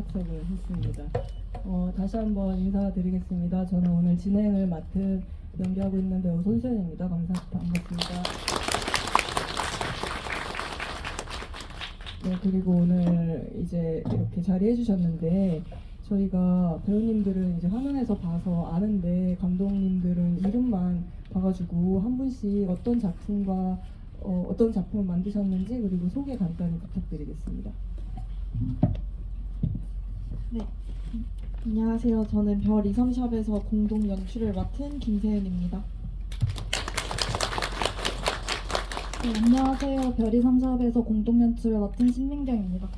착석을 했습니다. 다시 한번 인사드리겠습니다. 저는 오늘 진행을 맡은 연기하고 있는 배우 손수연입니다. 반갑습니다. 네, 그리고 오늘 이제 이렇게 자리해 주셨는데 저희가 배우님들은 이제 화면에서 봐서 아는데 감독님들은 이름만 봐가지고 한 분씩 어떤 작품과 어떤 작품을 만드셨는지 그리고 소개 간단히 부탁드리겠습니다. 네, 안녕하세요. 저는 별 23샵에서 공동 연출을 맡은 김세은입니다. 네, 안녕하세요. 별이 삼삽에서 공동 연출을 맡은 신민경입니다.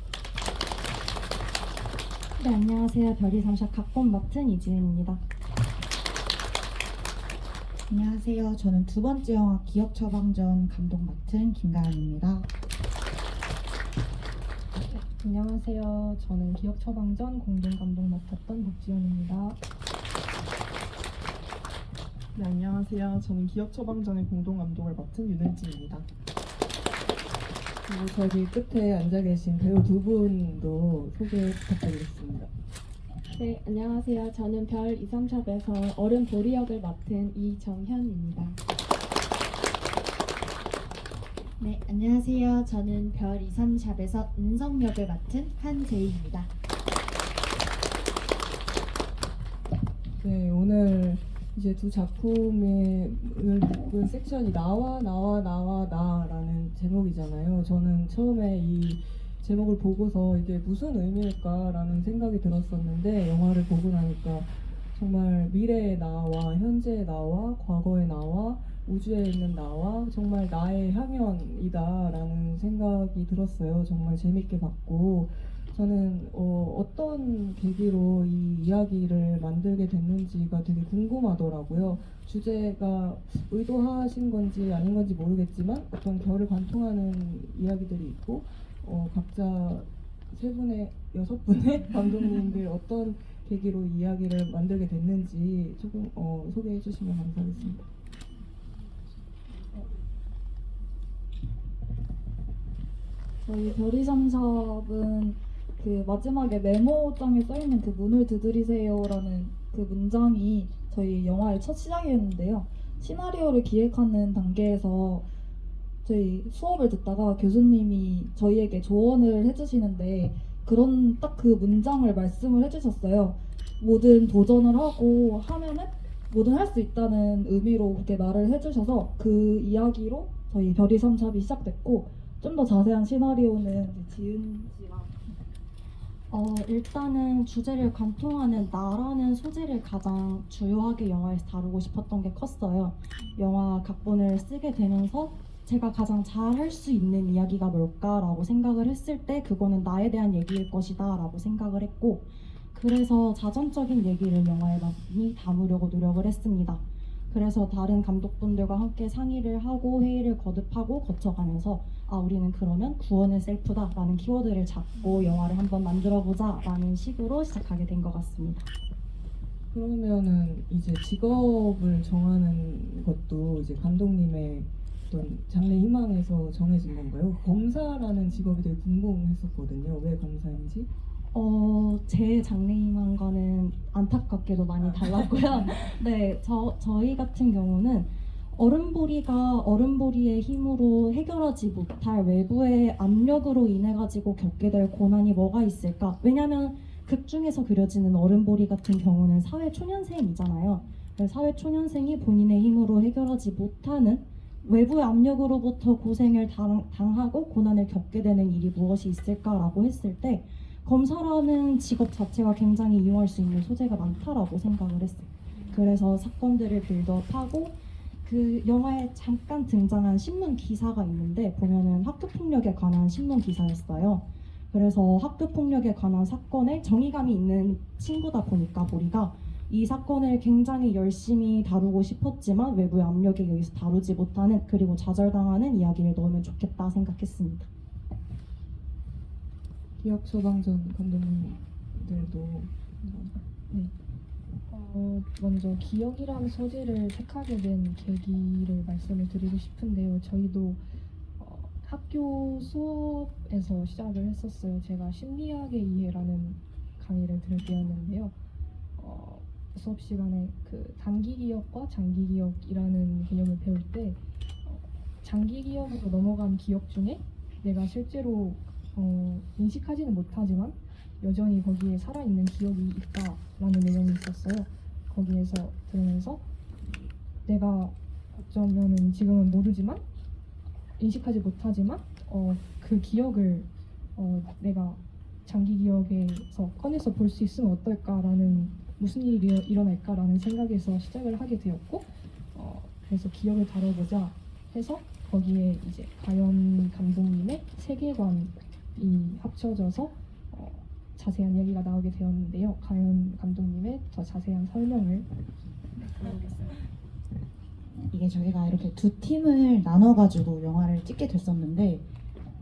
네, 안녕하세요. 별이 삼삽 각본 맡은 이지은입니다. 안녕하세요. 저는 두 번째 영화 기억 처방전 감독 맡은 김가연입니다. 안녕하세요. 저는 기억 처방전 공동 감독 맡았던 박지연입니다. 네, 안녕하세요. 저는 기억 처방전의 공동 감독을 맡은 윤은지입니다. 그리고 저기 끝에 앉아 계신 배우 두 분도 소개 부탁드리겠습니다. 네, 안녕하세요. 저는 별 23샵에서 어른 보리 역을 맡은 이정현입니다. 네, 안녕하세요. 저는 별 23샵에서 은성 역을 맡은 한재희입니다. 네, 오늘 이제 두 작품의 묶은 섹션이 나라는 제목이잖아요. 저는 처음에 이 제목을 보고서 이게 무슨 의미일까라는 생각이 들었었는데 영화를 보고 나니까 정말 미래의 나와 현재의 나와 과거의 나와 우주에 있는 나와 정말 나의 향연이다라는 생각이 들었어요. 정말 재밌게 봤고 저는 어떤 계기로 이 이야기를 만들게 됐는지가 되게 궁금하더라고요. 주제가 의도하신 건지 아닌 건지 모르겠지만 어떤 결을 관통하는 이야기들이 있고 각자 여섯 분의 감독님들 어떤 계기로 이 이야기를 만들게 됐는지 조금 소개해 주시면 감사하겠습니다. 저희 별이 삼삽은 그 마지막에 메모장에 써있는 그 문을 두드리세요라는 그 문장이 저희 영화의 첫 시작이었는데요. 시나리오를 기획하는 단계에서 저희 수업을 듣다가 교수님이 저희에게 조언을 해주시는데 그런 딱 그 문장을 말씀을 해주셨어요. 모든 도전을 하고 하면은 뭐든 할 수 있다는 의미로 그렇게 말을 해주셔서 그 이야기로 저희 별이 삼삽이 시작됐고 좀 더 자세한 시나리오는 이제 지은 씨가 일단은 주제를 관통하는 나라는 소재를 가장 주요하게 영화에서 다루고 싶었던 게 컸어요. 영화 각본을 쓰게 되면서 제가 가장 잘 할 수 있는 이야기가 뭘까라고 생각을 했을 때 그거는 나에 대한 얘기일 것이다 라고 생각을 했고 그래서 자전적인 얘기를 영화에 많이 담으려고 노력을 했습니다. 그래서 다른 감독분들과 함께 상의를 하고 회의를 거듭하고 거쳐가면서 우리는 그러면 구원은 셀프다 라는 키워드를 잡고 영화를 한번 만들어보자 라는 식으로 시작하게 된 것 같습니다. 그러면은 이제 직업을 정하는 것도 이제 감독님의 어떤 장래 희망에서 정해진 건가요? 검사라는 직업이 되게 궁금했었거든요. 왜 검사인지? 제 장래희망과는 안타깝게도 많이 달랐고요. 네, 저희 같은 경우는 어른보리의 힘으로 해결하지 못할 외부의 압력으로 인해 가지고 겪게 될 고난이 뭐가 있을까? 왜냐하면 극 중에서 그려지는 어른보리 같은 경우는 사회 초년생이잖아요. 사회 초년생이 본인의 힘으로 해결하지 못하는 외부의 압력으로부터 고생을 당하고 고난을 겪게 되는 일이 무엇이 있을까라고 했을 때 검사라는 직업 자체가 굉장히 이용할 수 있는 소재가 많다라고 생각을 했어요. 그래서 사건들을 빌드업하고 그 영화에 잠깐 등장한 신문 기사가 있는데 보면은 학교폭력에 관한 신문 기사였어요. 그래서 학교폭력에 관한 사건에 정의감이 있는 친구다 보니까 보리가 이 사건을 굉장히 열심히 다루고 싶었지만 외부의 압력에 의해서 다루지 못하는 그리고 좌절당하는 이야기를 넣으면 좋겠다 생각했습니다. 기억 처방전 감독님들도 네. 먼저 기억이라는 소재를 택하게 된 계기를 말씀을 드리고 싶은데요. 저희도 학교 수업에서 시작을 했었어요. 제가 심리학의 이해라는 강의를 들을 때였는데요. 수업 시간에 그 단기 기억과 장기 기억이라는 개념을 배울 때 장기 기억으로 넘어간 기억 중에 내가 실제로 인식하지는 못하지만 여전히 거기에 살아있는 기억이 있다라는 내용이 있었어요. 거기에서 들으면서 내가 어쩌면은 지금은 모르지만 인식하지 못하지만 그 기억을 내가 장기 기억에서 꺼내서 볼 수 있으면 어떨까라는 무슨 일이 일어날까라는 생각에서 시작을 하게 되었고 그래서 기억을 다뤄보자 해서 거기에 이제 가연 감독님의 세계관이 합쳐져서 자세한 이야기가 나오게 되었는데요. 가연 감독님의 더 자세한 설명을 들어보겠습니다. 이게 저희가 이렇게 두 팀을 나눠가지고 영화를 찍게 됐었는데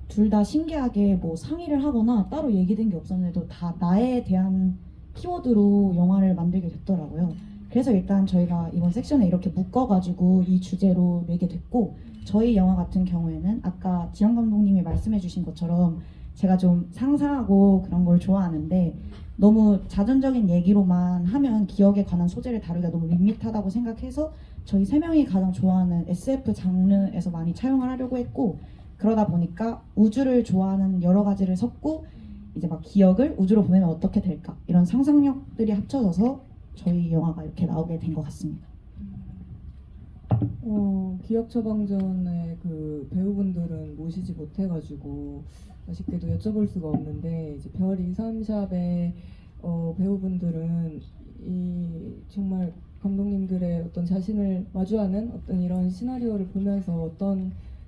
둘 다 신기하게 뭐 상의를 하거나 따로 얘기된 게 없었는데도 다 나에 대한 키워드로 영화를 만들게 됐더라고요. 그래서 일단 저희가 이번 섹션에 이렇게 묶어가지고 이 주제로 내게 됐고 저희 영화 같은 경우에는 아까 지영 감독님이 말씀해주신 것처럼 제가 좀 상상하고 그런 걸 좋아하는데 너무 자전적인 얘기로만 하면 기억에 관한 소재를 다루기가 너무 밋밋하다고 생각해서 저희 세 명이 가장 좋아하는 SF 장르에서 많이 차용을 하려고 했고 그러다 보니까 우주를 좋아하는 여러 가지를 섞고 이제 막 기억을 우주로 보내면 어떻게 될까 이런 상상력들이 합쳐져서 저희 영화가 이렇게 나오게 된 것 같습니다. 기억 처방전의 그 배우분들은 모시지 못해가지고 아쉽게도 여쭤볼 수가 없는데 이제 별 2, 3샵의 배우분들은 이 정말 감독님들의 어떤 자신을 마주하는 어떤 이런 시나리오를 보면서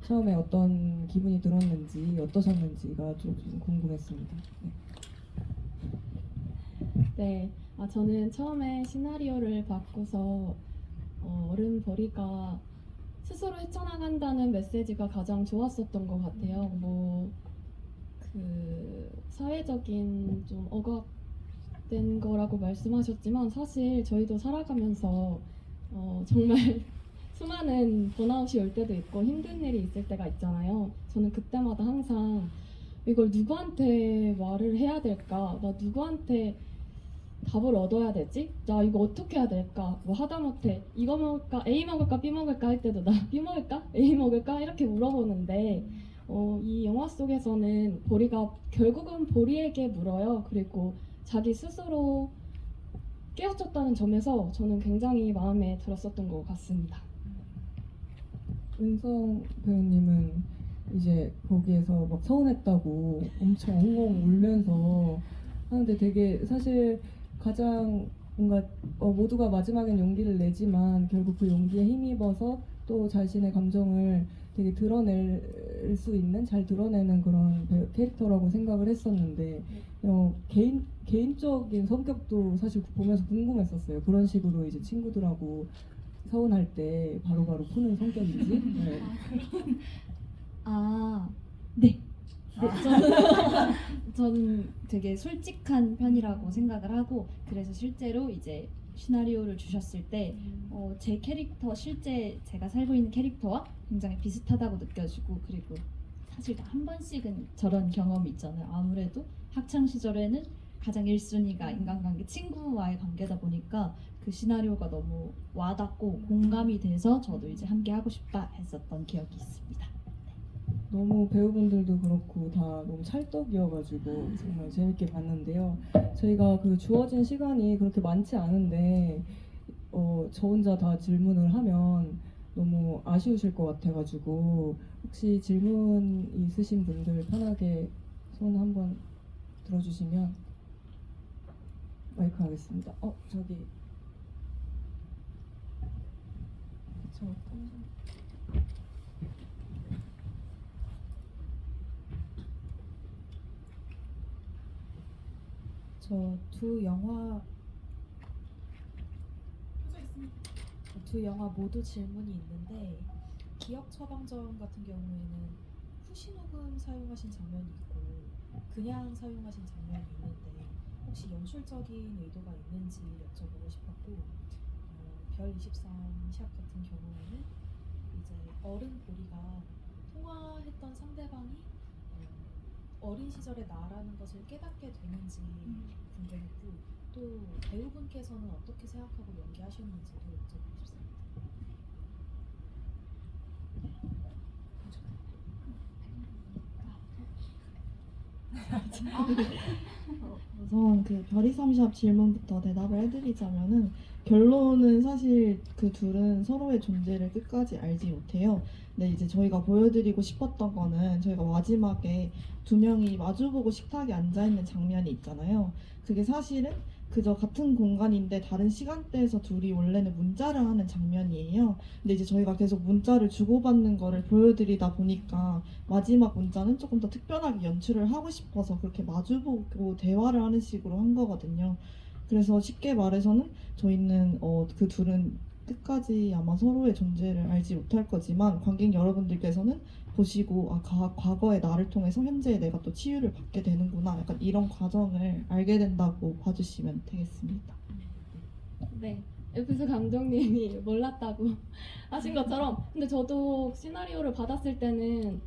처음에 어떤 기분이 들었는지 어떠셨는지가 좀 궁금했습니다. 네, 저는 처음에 시나리오를 받고서 어른보리가 스스로 헤쳐나간다는 메시지가 가장 좋았었던 것 같아요. 그 사회적인 좀 억압된 거라고 말씀하셨지만 사실 저희도 살아가면서 정말 수많은 번아웃이 올 때도 있고 힘든 일이 있을 때가 있잖아요. 저는 그때마다 항상 이걸 누구한테 말을 해야 될까? 나 누구한테 답을 얻어야 되지? 나 이거 어떻게 해야 될까? 뭐 하다못해 이거 먹을까? A 먹을까? B 먹을까? 할 때도 나 B 먹을까? A 먹을까? 이렇게 물어보는데 이 영화 속에서는 보리가 결국은 보리에게 물어요. 그리고 자기 스스로 깨우쳤다는 점에서 저는 굉장히 마음에 들었었던 것 같습니다. 은성 배우님은 이제 거기에서 막 서운했다고 엄청 엉엉 울면서 하는데 되게 사실 가장 뭔가 모두가 마지막엔 용기를 내지만 결국 그 용기에 힘입어서 또 자신의 감정을 되게 드러낼 수 있는 잘 드러내는 그런 캐릭터라고 생각을 했었는데 개인적인 성격도 사실 보면서 궁금했었어요. 그런 식으로 이제 친구들하고 서운할 때 바로바로 푸는 성격인지. 네. 네. 저는 되게 솔직한 편이라고 생각을 하고 그래서 실제로 이제 시나리오를 주셨을 때 제 캐릭터 실제 제가 살고 있는 캐릭터와 굉장히 비슷하다고 느껴지고 그리고 사실 다 한 번씩은 저런 경험이 있잖아요. 아무래도 학창 시절에는 가장 1순위가 인간관계 친구와의 관계다 보니까 그 시나리오가 너무 와닿고 공감이 돼서 저도 이제 함께 하고 싶다 했었던 기억이 있습니다. 너무 배우분들도 그렇고 다 너무 찰떡이어가지고 정말 재밌게 봤는데요. 저희가 그 주어진 시간이 그렇게 많지 않은데 저 혼자 다 질문을 하면 너무 아쉬우실 것 같아가지고 혹시 질문 있으신 분들 편하게 손 한번 들어주시면 마이크 하겠습니다. 저기 저 두 영화 모두 질문이 있는데 기억 처방전 같은 경우에는 후시녹음 사용하신 장면이 있고 그냥 사용하신 장면이 있는데 혹시 연출적인 의도가 있는지 여쭤보고 싶었고 별 23샵 같은 경우에는 이제 어른 보리가 통화했던 상대방이 어린 시절의 나라는 것을 깨닫게 되는지 궁금했고 또 배우분께서는 어떻게 생각하고 연기하셨는지도 여쭤보고 싶습니다. 우선 그 별이삼샵 질문부터 대답을 해드리자면은 결론은 사실 그 둘은 서로의 존재를 끝까지 알지 못해요. 근데 이제 저희가 보여드리고 싶었던 거는 저희가 마지막에 두 명이 마주보고 식탁에 앉아 있는 장면이 있잖아요. 그게 사실은 그저 같은 공간인데 다른 시간대에서 둘이 원래는 문자를 하는 장면이에요. 근데 이제 저희가 계속 문자를 주고받는 거를 보여드리다 보니까 마지막 문자는 조금 더 특별하게 연출을 하고 싶어서 그렇게 마주보고 대화를 하는 식으로 한 거거든요. 그래서 쉽게 말해서는 저희는 그 둘은 끝까지 아마 서로의 존재를 알지 못할 거지만 관객 여러분들께서는 보시고 과거의 나를 통해서 현재의 내가 또 치유를 받게 되는구나 약간 이런 과정을 알게 된다고 봐주시면 되겠습니다. 네, 옆에서 감독님이 몰랐다고 하신 것처럼 근데 저도 시나리오를 받았을 때는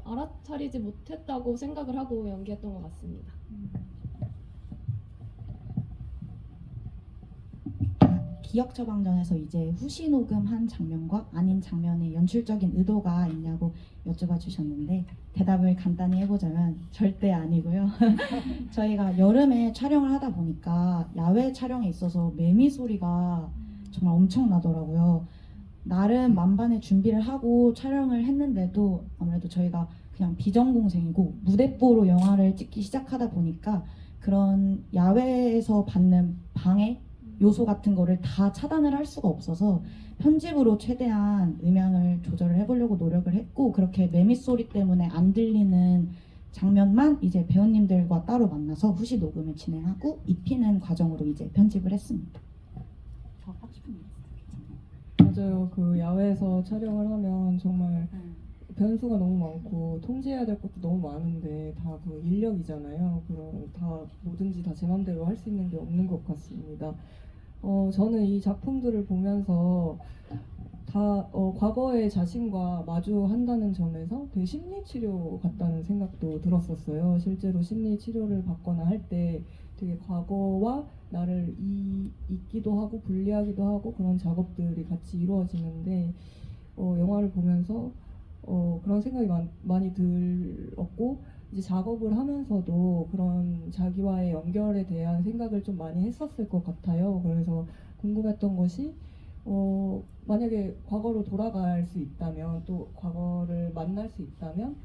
알아차리지 못했다고 생각을 하고 연기했던 것 같습니다. 기억 처방전에서 이제 후시 녹음한 장면과 아닌 장면에 연출적인 의도가 있냐고 여쭤봐 주셨는데 대답을 간단히 해보자면 절대 아니고요. 저희가 여름에 촬영을 하다 보니까 야외 촬영에 있어서 매미 소리가 정말 엄청나더라고요. 나름 만반의 준비를 하고 촬영을 했는데도 아무래도 저희가 그냥 비전공생이고 무대뽀로 영화를 찍기 시작하다 보니까 그런 야외에서 받는 방해 요소 같은 거를 다 차단을 할 수가 없어서 편집으로 최대한 음향을 조절을 해보려고 노력을 했고 그렇게 매미 소리 때문에 안 들리는 장면만 이제 배우님들과 따로 만나서 후시 녹음을 진행하고 입히는 과정으로 이제 편집을 했습니다. 더 하고 싶은 게 있어요? 맞아요. 그 야외에서 촬영을 하면 정말 변수가 너무 많고 통제해야 될 것도 너무 많은데 다 그 인력이잖아요. 그럼 다 뭐든지 다 제 맘대로 할 수 있는 게 없는 것 같습니다. 저는 이 작품들을 보면서 다 과거의 자신과 마주한다는 점에서 되게 심리치료 같다는 생각도 들었었어요. 실제로 심리치료를 받거나 할 때 되게 과거와 나를 잊기도 하고 분리하기도 하고 그런 작업들이 같이 이루어지는데 영화를 보면서 그런 생각이 많이 들었고 이제 작업을 하면서도 그런 자기와의 연결에 대한 생각을 좀 많이 했었을 것 같아요. 그래서 궁금했던 것이 만약에 과거로 돌아갈 수 있다면 또 과거를 만날 수 있다면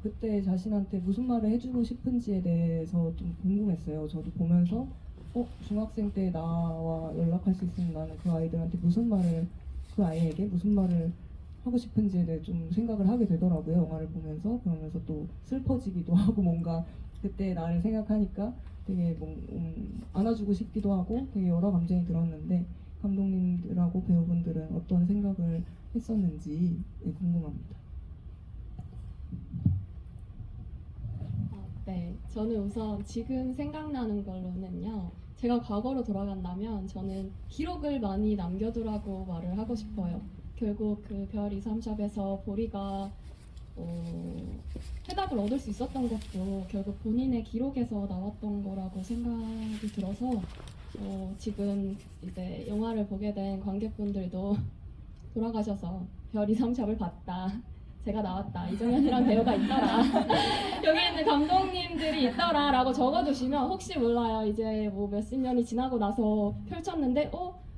그때 자신한테 무슨 말을 해주고 싶은지에 대해서 좀 궁금했어요. 저도 보면서 중학생 때 나와 연락할 수 있으면 나는 그 아이들한테 그 아이에게 무슨 말을 하고 싶은지에 대해 좀 생각을 하게 되더라고요. 영화를 보면서. 그러면서 또 슬퍼지기도 하고 뭔가 그때 나를 생각하니까 되게 안아주고 싶기도 하고 되게 여러 감정이 들었는데 감독님들하고 배우분들은 어떤 생각을 했었는지 궁금합니다. 네, 저는 우선 지금 생각나는 걸로는요. 제가 과거로 돌아간다면 저는 기록을 많이 남겨두라고 말을 하고 싶어요. 결국 그 별 2,3샵에서 보리가 해답을 얻을 수 있었던 것도 결국 본인의 기록에서 나왔던 거라고 생각이 들어서 지금 이제 영화를 보게 된 관객분들도 돌아가셔서 별 2,3샵을 봤다. 제가 나왔다. 이정현이란 배우가 있더라. 여기 있는 감독님들이 있더라 라고 적어주시면 혹시 몰라요. 이제 뭐 몇십 년이 지나고 나서 펼쳤는데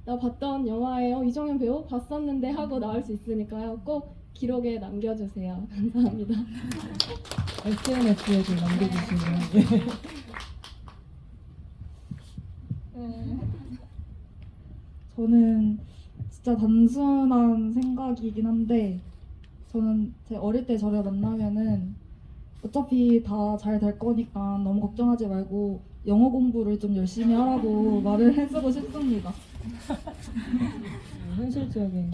나 봤던 영화에 이정현 배우 봤었는데 하고 나올 수 있으니까요. 꼭 기록에 남겨주세요. 감사합니다. SNS에 좀 남겨주시면 저는 진짜 단순한 생각이긴 한데 저는 제 어릴 때 저를 만나면은 어차피 다 잘 될 거니까 너무 걱정하지 말고 영어 공부를 좀 열심히 하라고 말을 해주고 싶습니다. 현실적인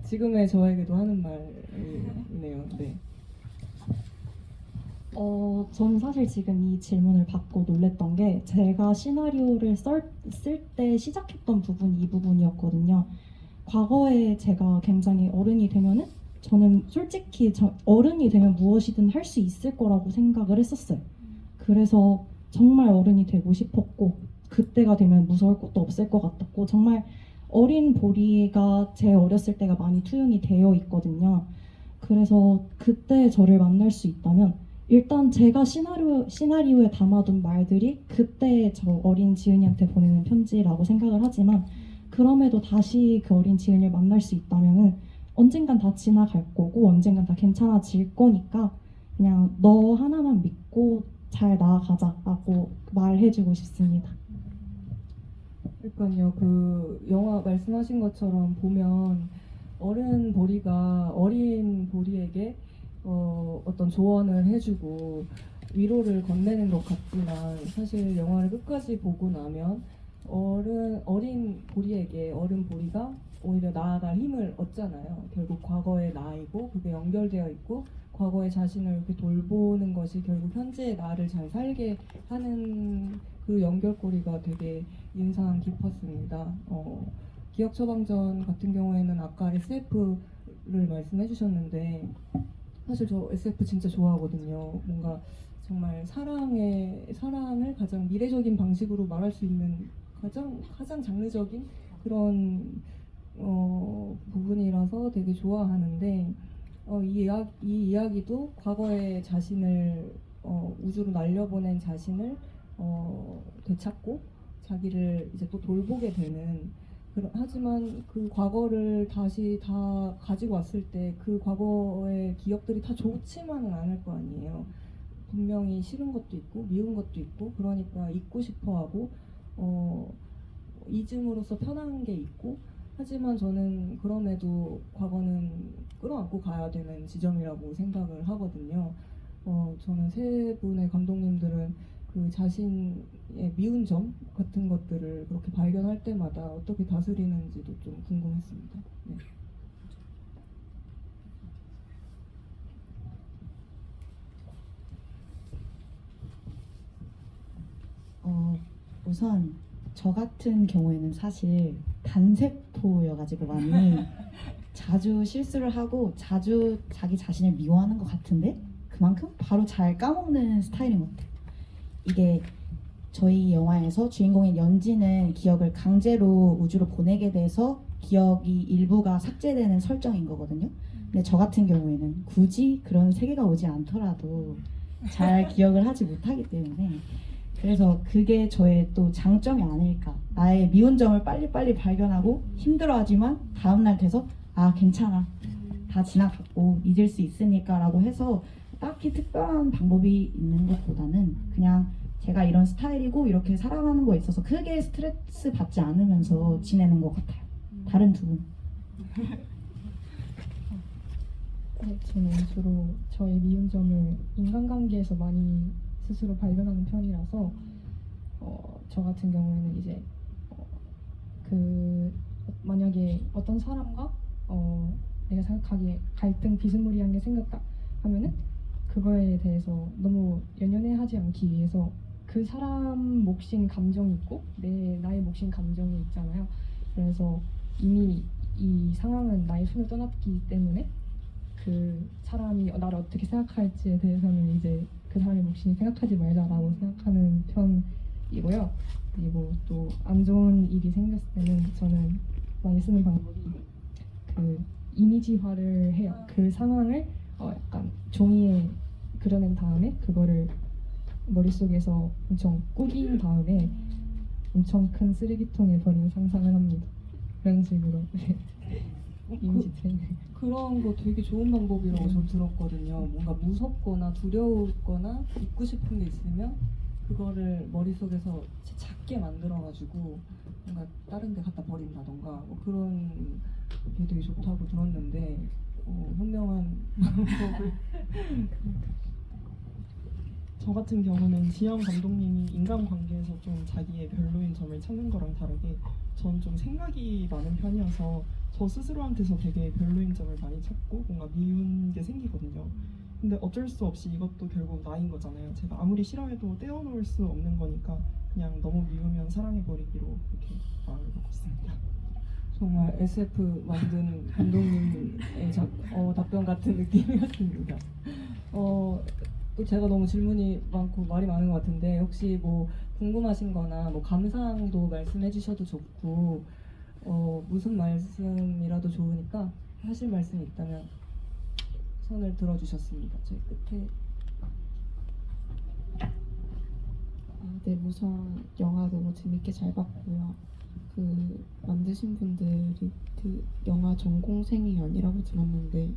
지금의 저에게도 하는 말이네요. 네. 저는 사실 지금 이 질문을 받고 놀랬던 게 제가 시나리오를 쓸 때 시작했던 부분이 이 부분이었거든요. 과거에 제가 굉장히 어른이 되면은 저는 솔직히 어른이 되면 무엇이든 할 수 있을 거라고 생각을 했었어요. 그래서 정말 어른이 되고 싶었고 그때가 되면 무서울 것도 없을 것 같았고 정말 어린 보리가 제 어렸을 때가 많이 투영이 되어 있거든요. 그래서 그때 저를 만날 수 있다면 일단 제가 시나리오에 담아둔 말들이 그때 저 어린 지은이한테 보내는 편지라고 생각을 하지만 그럼에도 다시 그 어린 지은이를 만날 수 있다면은 언젠간 다 지나갈 거고 언젠간 다 괜찮아질 거니까 그냥 너 하나만 믿고 잘 나아가자라고 말해주고 싶습니다. 그러니까요, 그 영화 말씀하신 것처럼 보면 어른 보리가 어린 보리에게 어떤 조언을 해주고 위로를 건네는 것 같지만 사실 영화를 끝까지 보고 나면 어린 보리에게 어른 보리가 오히려 나아갈 힘을 얻잖아요. 결국 과거의 나이고 그게 연결되어 있고 과거의 자신을 이렇게 돌보는 것이 결국 현재의 나를 잘 살게 하는 그 연결고리가 되게 인상 깊었습니다. 기억 처방전 같은 경우에는 아까 SF를 말씀해 주셨는데 사실 저 SF 진짜 좋아하거든요. 뭔가 정말 사랑을 가장 미래적인 방식으로 말할 수 있는 가장 장르적인 그런 부분이라서 되게 좋아하는데 이 이야기도 과거의 자신을 우주로 날려보낸 자신을 되찾고 자기를 이제 또 돌보게 되는 하지만 그 과거를 다시 다 가지고 왔을 때 그 과거의 기억들이 다 좋지만은 않을 거 아니에요. 분명히 싫은 것도 있고 미운 것도 있고 그러니까 잊고 싶어하고 잊음으로써 편한 게 있고 하지만 저는 그럼에도 과거는 끌어안고 가야 되는 지점이라고 생각을 하거든요. 저는 세 분의 감독님들은 그 자신의 미운 점 같은 것들을 그렇게 발견할 때마다 어떻게 다스리는지도 좀 궁금했습니다. 네. 우선 저 같은 경우에는 사실 단세포여가지고 많이 자주 실수를 하고 자주 자기 자신을 미워하는 것 같은데 그만큼 바로 잘 까먹는 스타일인 것 같아요. 이게 저희 영화에서 주인공인 연지는 기억을 강제로 우주로 보내게 돼서 기억이 일부가 삭제되는 설정인 거거든요. 근데 저 같은 경우에는 굳이 그런 세계가 오지 않더라도 잘 기억을 하지 못하기 때문에 그래서 그게 저의 또 장점이 아닐까. 나의 미운 점을 빨리빨리 발견하고 힘들어하지만 다음날 돼서 아 괜찮아. 다 지나갔고 잊을 수 있으니까 라고 해서 딱히 특별한 방법이 있는 것보다는 그냥 제가 이런 스타일이고 이렇게 살아가는 거에 있어서 크게 스트레스 받지 않으면서 지내는 것 같아요. 다른 두 분. 네, 저는 주로 저의 미운 점을 인간관계에서 많이 스스로 발견하는 편이라서 저 같은 경우에는 이제 만약에 어떤 사람과 내가 생각하기에 갈등 비스무리한 게 생겼다 하면은 그거에 대해서 너무 연연해하지 않기 위해서 그 사람 몫인 감정이 있고 나의 몫인 감정이 있잖아요. 그래서 이미 이 상황은 나의 손을 떠났기 때문에 그 사람이 나를 어떻게 생각할지에 대해서는 이제 그 사람의 몫이니 생각하지 말자라고 생각하는 편이고요. 그리고 또 안 좋은 일이 생겼을 때는 저는 많이 쓰는 방법이 그 이미지화를 해요. 그 상황을 약간 종이에 그려낸 다음에 그거를 머릿속에서 엄청 꾸긴 다음에 엄청 큰 쓰레기통에 버리는 상상을 합니다. 그런 식으로 이미지 트레이닝. 그런 거 되게 좋은 방법이라고 저 들었거든요. 뭔가 무섭거나 두려웠거나 잊고 싶은 게 있으면 그거를 머릿속에서 작게 만들어가지고 뭔가 다른 데 갖다 버린다던가 뭐 그런 게 되게 좋다고 들었는데 현명한 방법을 저 같은 경우는 지영 감독님이 인간관계에서 좀 자기의 별로인 점을 찾는 거랑 다르게 전 좀 생각이 많은 편이어서 저 스스로한테서 되게 별로인 점을 많이 찾고 뭔가 미운 게 생기거든요. 근데 어쩔 수 없이 이것도 결국 나인 거잖아요. 제가 아무리 싫어해도 떼어놓을 수 없는 거니까 그냥 너무 미우면 사랑해버리기로 이렇게 마음을 먹었습니다. 정말 SF 만든 감독님의 답변 같은 느낌이었습니다. 또 제가 너무 질문이 많고 말이 많은 것 같은데 혹시 뭐 궁금하신 거나 뭐 감상도 말씀해 주셔도 좋고 무슨 말씀이라도 좋으니까 하실 말씀이 있다면 손을 들어주셨습니다. 저희 끝에. 네, 우선 영화 너무 재밌게 잘 봤고요. 그 만드신 분들이 그 영화 전공생이 아니라고 들었는데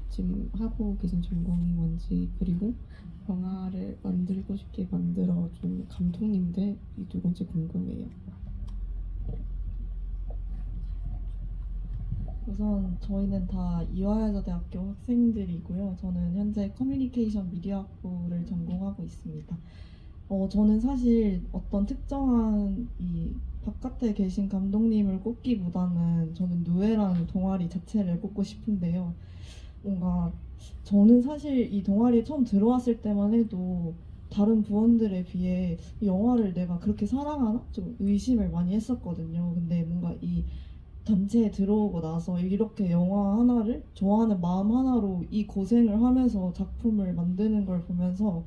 지금 하고 계신 전공이 뭔지, 그리고 영화를 만들고 싶게 만들어준 감독님들이 누군지 궁금해요. 우선 저희는 다 이화여자대학교 학생들이고요. 저는 현재 커뮤니케이션 미디어학부를 전공하고 있습니다. 저는 사실 어떤 특정한 이 바깥에 계신 감독님을 꼽기보다는 저는 누에라는 동아리 자체를 꼽고 싶은데요. 뭔가 저는 사실 이 동아리에 처음 들어왔을 때만 해도 다른 부원들에 비해 이 영화를 내가 그렇게 사랑하나? 좀 의심을 많이 했었거든요. 근데 뭔가 이 단체에 들어오고 나서 이렇게 영화 하나를 좋아하는 마음 하나로 이 고생을 하면서 작품을 만드는 걸 보면서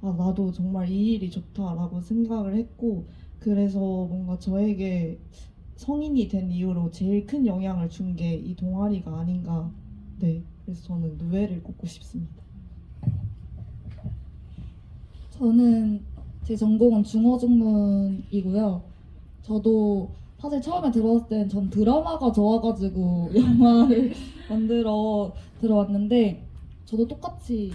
아, 나도 정말 이 일이 좋다라고 생각을 했고, 그래서 뭔가 저에게 성인이 된 이후로 제일 큰 영향을 준 게 이 동아리가 아닌가. 네, 그래서 저는 누에를 꼽고 싶습니다. 저는 제 전공은 중어중문이고요. 저도 사실 처음에 들어왔을 땐 전 드라마가 좋아가지고 영화를 만들어 들어왔는데 저도 똑같이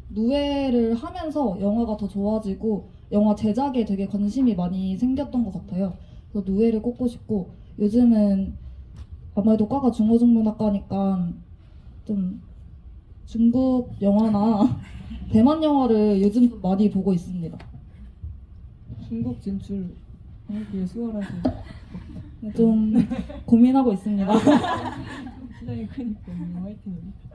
누에를 하면서 영화가 더 좋아지고 영화 제작에 되게 관심이 많이 생겼던 것 같아요. 그래서 누에를 꼽고 싶고 요즘은 아무래도 과가 중어중문학과니까 좀 중국 영화나 대만 영화를 요즘 좀 많이 보고 있습니다. 중국 진출 하기 위해 수월하지. 좀 고민하고 있습니다. 시장이 크니까 화이팅입니다.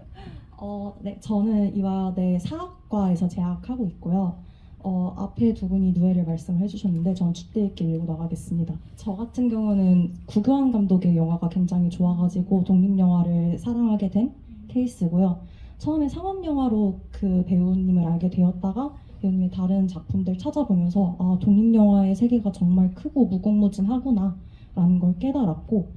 네, 저는 이화대 사학과에서 재학하고 있고요. 앞에 두 분이 누에를 말씀을 해주셨는데 전 주대있게 밀고 나가겠습니다. 저 같은 경우는 구교환 감독의 영화가 굉장히 좋아가지고 독립영화를 사랑하게 된 케이스고요. 처음에 상업영화로 그 배우님을 알게 되었다가 배우님의 다른 작품들 찾아보면서 아, 독립영화의 세계가 정말 크고 무궁무진하구나 라는 걸 깨달았고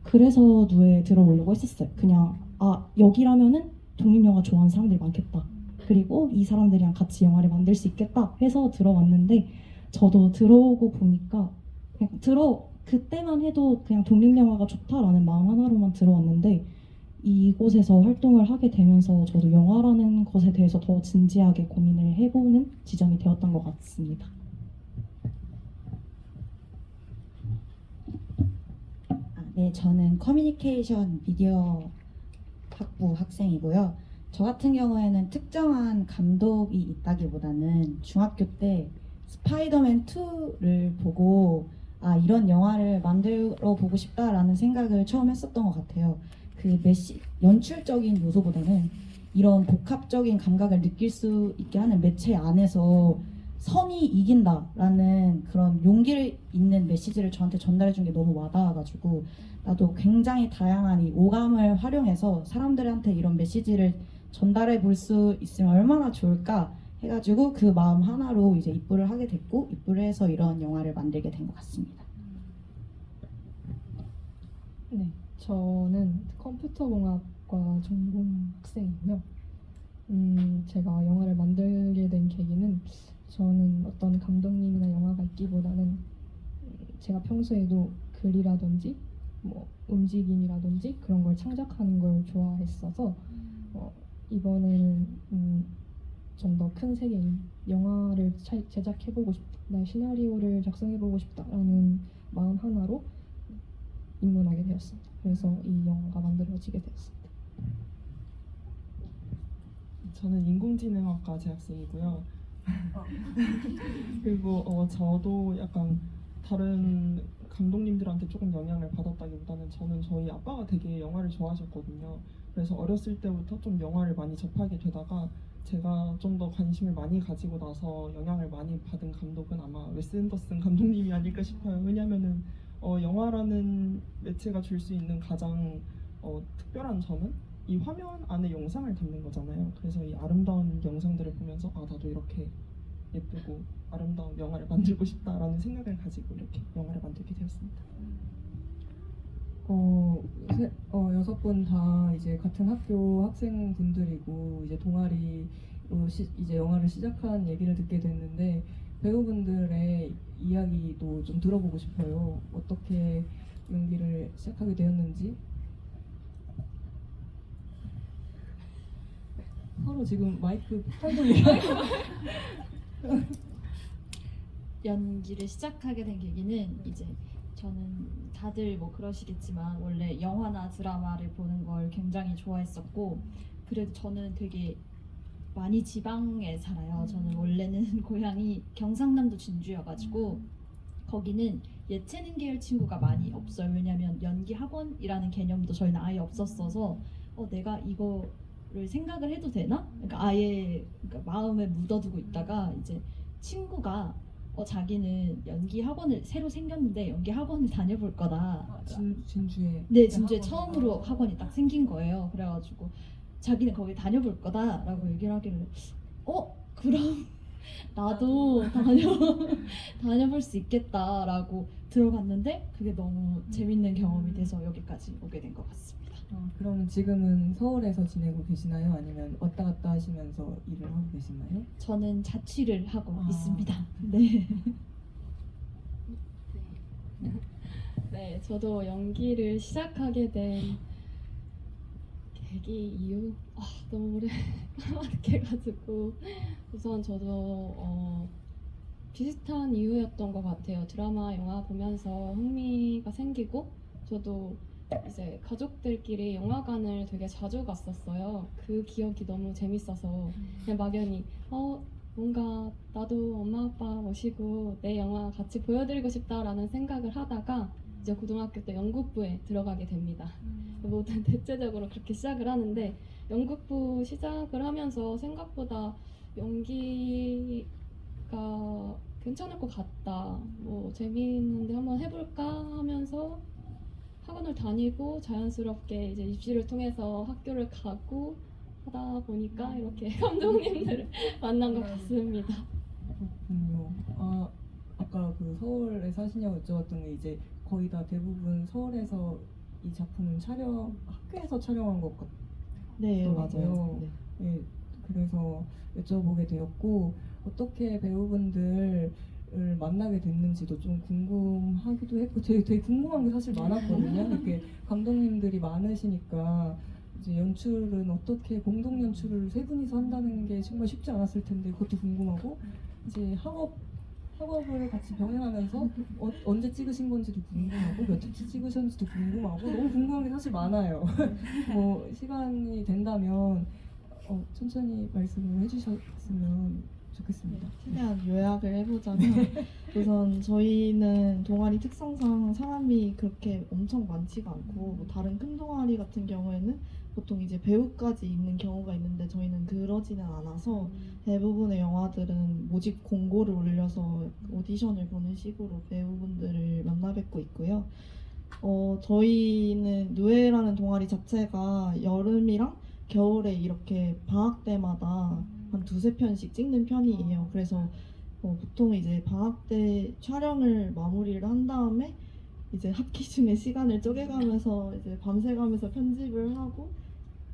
그래서 누에 들어오려고 했었어요. 그냥 아, 여기라면은 독립영화 좋아하는 사람들이 많겠다. 그리고 이 사람들이랑 같이 영화를 만들 수 있겠다 해서 들어왔는데 저도 들어오고 보니까 그냥 그때만 해도 그냥 독립영화가 좋다라는 마음 하나로만 들어왔는데 이곳에서 활동을 하게 되면서 저도 영화라는 것에 대해서 더 진지하게 고민을 해보는 지점이 되었던 것 같습니다. 네, 저는 커뮤니케이션 미디어 학부 학생이고요. 저 같은 경우에는 특정한 감독이 있다기보다는 중학교 때 스파이더맨 2를 보고 아, 이런 영화를 만들어 보고 싶다라는 생각을 처음 했었던 것 같아요. 그 연출적인 요소보다는 이런 복합적인 감각을 느낄 수 있게 하는 매체 안에서 선이 이긴다라는 그런 용기를 있는 메시지를 저한테 전달해 준 게 너무 와닿아가지고 나도 굉장히 다양한 이 오감을 활용해서 사람들한테 이런 메시지를 전달해 볼 수 있으면 얼마나 좋을까 해가지고 그 마음 하나로 이제 입부를 하게 됐고 입부를 해서 이런 영화를 만들게 된 것 같습니다. 네, 저는 컴퓨터공학과 전공 학생이고요. 제가 영화를 만들게 된 계기는 저는 어떤 감독님이나 영화가 있기보다는 제가 평소에도 글이라든지 뭐 움직임이라든지 그런 걸 창작하는 걸 좋아했어서 이번에는 좀 더 큰 세계인 영화를 제작해보고 싶다, 나의 시나리오를 작성해보고 싶다라는 마음 하나로 입문하게 되었습니다. 그래서 이 영화가 만들어지게 되었습니다. 저는 인공지능학과 재학생이고요. 그리고 저도 약간 다른 감독님들한테 조금 영향을 받았다기보다는 저는 저희 아빠가 되게 영화를 좋아하셨거든요. 그래서 어렸을 때부터 좀 영화를 많이 접하게 되다가 제가 좀 더 관심을 많이 가지고 나서 영향을 많이 받은 감독은 아마 웨스 앤더슨 감독님이 아닐까 싶어요. 왜냐면은 영화라는 매체가 줄 수 있는 가장 특별한 점은 이 화면 안에 영상을 담는 거잖아요. 그래서 이 아름다운 영상들을 보면서 아 나도 이렇게 예쁘고 아름다운 영화를 만들고 싶다라는 생각을 가지고 이렇게 영화를 만들게 되었습니다. 6분 다 이제 같은 학교 학생분들이고 이제 동아리 이제 영화를 시작한 얘기를 듣게 됐는데 배우분들의 이야기도 좀 들어보고 싶어요. 어떻게 연기를 시작하게 되었는지. 서로 지금 마이크 폭탄 돌리고 연기를 시작하게 된 계기는 이제 저는 다들 뭐 그러시겠지만 원래 영화나 드라마를 보는 걸 굉장히 좋아했었고 그래도 저는 되게 많이 지방에 살아요. 저는 원래는 고향이 경상남도 진주여가지고 거기는 예체능 계열 친구가 많이 없어요. 왜냐면 연기 학원이라는 개념도 저희는 아예 없었어서 내가 이거를 생각을 해도 되나? 그러니까 아예 마음에 묻어두고 있다가 이제 친구가 자기는 연기 학원을 새로 생겼는데 연기 학원을 다녀볼 거다. 진주에. 네, 진주에 처음으로 학원이 딱 생긴 거예요. 그래가지고 자기는 거기 다녀볼 거다라고 얘기를 하길래 그럼 나도 다녀볼 수 있겠다라고 들어갔는데 그게 너무 재밌는 경험이 돼서 여기까지 오게 된 것 같습니다. 그럼 지금은 서울에서 지내고 계시나요? 아니면 왔다 갔다 하시면서 일을 하고 계시나요? 저는 자취를 하고 아. 있습니다. 네. 네, 저도 연기를 시작하게 된 계기 이유 너무 오래 까맣게가지고 우선 저도 비슷한 이유였던 것 같아요. 드라마, 영화 보면서 흥미가 생기고 저도 이제 가족들끼리 영화관을 되게 자주 갔었어요. 그 기억이 너무 재밌어서 그냥 막연히 뭔가 나도 엄마 아빠 모시고 내 영화 같이 보여드리고 싶다라는 생각을 하다가 이제 고등학교 때 연극부에 들어가게 됩니다. 모든 대체적으로 그렇게 시작을 하는데 연극부 시작을 하면서 생각보다 연기가 괜찮을 것 같다. 뭐 재미있는데 한번 해볼까 하면서 학원을 다니고 자연스럽게 이제 입시를 통해서 학교를 가고 하다 보니까 이렇게 감독님들을 만난 것 같습니다. 그렇군요. 아까 그 서울에 사시냐고 여쭤봤던 게 이제 거의 다 대부분 서울에서 이 작품은 학교에서 촬영한 것 같아요. 네, 맞아요. 네. 네, 그래서 여쭤보게 되었고 어떻게 배우분들을 만나게 됐는지도 좀 궁금하기도 했고 되게 궁금한 게 사실 많았거든요. 이렇게 감독님들이 많으시니까 이제 연출은 어떻게 공동 연출을 세 분이서 한다는 게 정말 쉽지 않았을 텐데 그것도 궁금하고 이제 학업을 같이 병행하면서 언제 찍으신 건지도 궁금하고 몇 회째 찍으셨는지도 궁금하고 너무 궁금한 게 사실 많아요. 뭐 시간이 된다면 천천히 말씀을 해주셨으면 좋겠습니다. 최대한 요약을 해보자면 우선 저희는 동아리 특성상 사람이 그렇게 엄청 많지가 않고 뭐 다른 큰 동아리 같은 경우에는 보통 이제 배우까지 있는 경우가 있는데 저희는 그러지는 않아서 대부분의 영화들은 모집 공고를 올려서 오디션을 보는 식으로 배우분들을 만나 뵙고 있고요. 저희는 누에라는 동아리 자체가 여름이랑 겨울에 이렇게 방학 때마다 한 2-3편씩 찍는 편이에요. 그래서 보통 이제 방학 때 촬영을 마무리를 한 다음에 이제 학기 중에 시간을 쪼개가면서 이제 밤새가면서 편집을 하고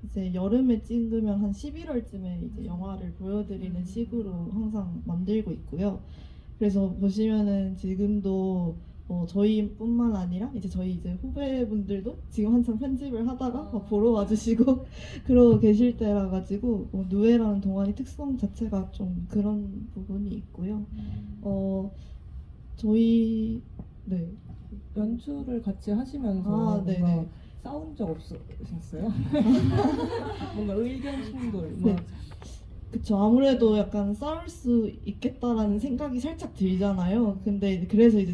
이제 여름에 찍으면 한 11월쯤에 이제 영화를 보여드리는 식으로 항상 만들고 있고요. 그래서 보시면은 지금도 저희뿐만 아니라 이제 저희 이제 후배분들도 지금 한창 편집을 하다가 보러 와주시고 그러고 계실 때라 가지고 누에라는 동아리 특성 자체가 좀 그런 부분이 있고요. 저희 네. 연출을 같이 하시면서 뭔가 싸운 적 없으셨어요? 뭔가 의견 충돌 네. 그쵸. 아무래도 약간 싸울 수 있겠다라는 생각이 살짝 들잖아요. 근데 그래서 이제